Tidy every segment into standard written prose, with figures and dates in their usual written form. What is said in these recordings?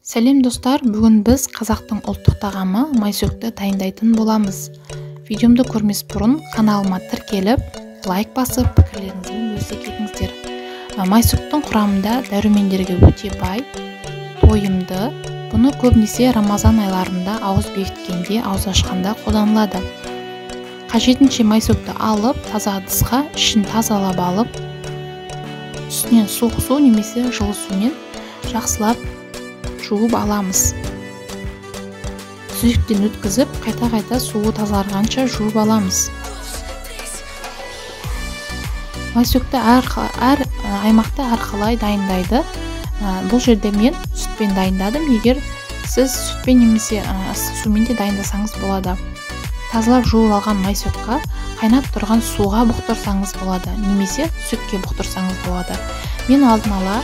Сәлем достар, бүгін біз қазақтың ұлттық тағамы майсөкті дайындайтын боламыз. Видеомды көрмес бұрын каналыма тіркеліп, лайк басып, пікірлеріңізбен бөлісе кетіңіздер. Майсөктің құрамында дәрумендерге өте бай, тойымды. Бұны көбінесе Рамазан айларында ауыз бекіткенде, ауыз ашқанда қолданылады. Қажетінше майсөкті алып, таза ыдысқа ішін тазалап алып, үстінен суық су немесе жылы сумен жақсылап жуып аламыз. Сүзектен өткізіп, қайта-қайта суы тазарғанша жуып аламыз. Майсөкті әр аймақта әрқалай дайындайды. Бұл жерде мен сүтпен дайындадым. Егер сіз сүтпен немесе ыстық сумен де дайындасаңыз болады. Тазалап жуып алған майсөкқа қайнап тұрған суға бұқтырсаңыз болады, немесе сүтке бұқтырсаңыз болады. Мен алдын ала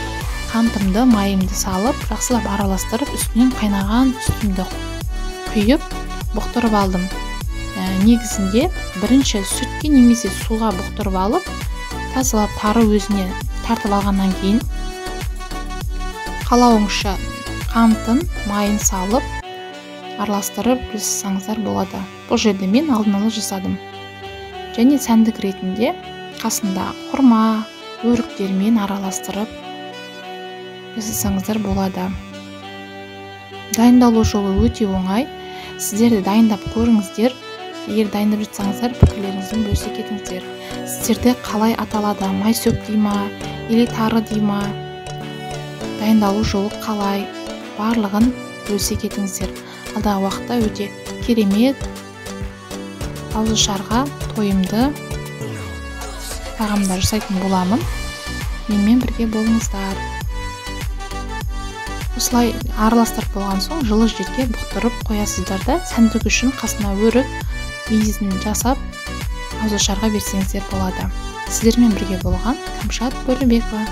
қантымды, майымды салып, жақсылап араластырып, үстінен қайнаған сүтімді құйып, бұқтырып алдым. Негізінде бірінші сүтке немесе суға бұқтырып алып, тазалап тары өзіне тартып алғаннан кейін қалауыңызша қантын, майын салып, араластырып жасасаңыздар болады. Бұл жерде мен алдын ала жасадым. Және сәндік ретінде қасында құрма, өріктермен араластырып жасасаңыздар болады. Дайындалу жолы өте оңай. Сіздер де дайындап көріңіздер. Егер дайындап жатсаңыздар, пікірлеріңізбен бөлісе кетіңіздер. Сіздерде қалай аталады? Майсөк дей ма, или тары дей ма? Дайындалу жолы қалай? Барлығын бөлісе кетіңіздер. Алдағы уақытта өте керемет, ауызашарға тойымды тағамдар жасайтын боламын. Менімен бірге болыңыздар. Осылай араластырып болған соң жылы жерге бұқтырып қоясыздар да, сәндік үшін қасына өрік, мейізін жасап, ауызашарға берсеңіздер болады. Сіздермен бірге болған Кәмшат Бөлібекова.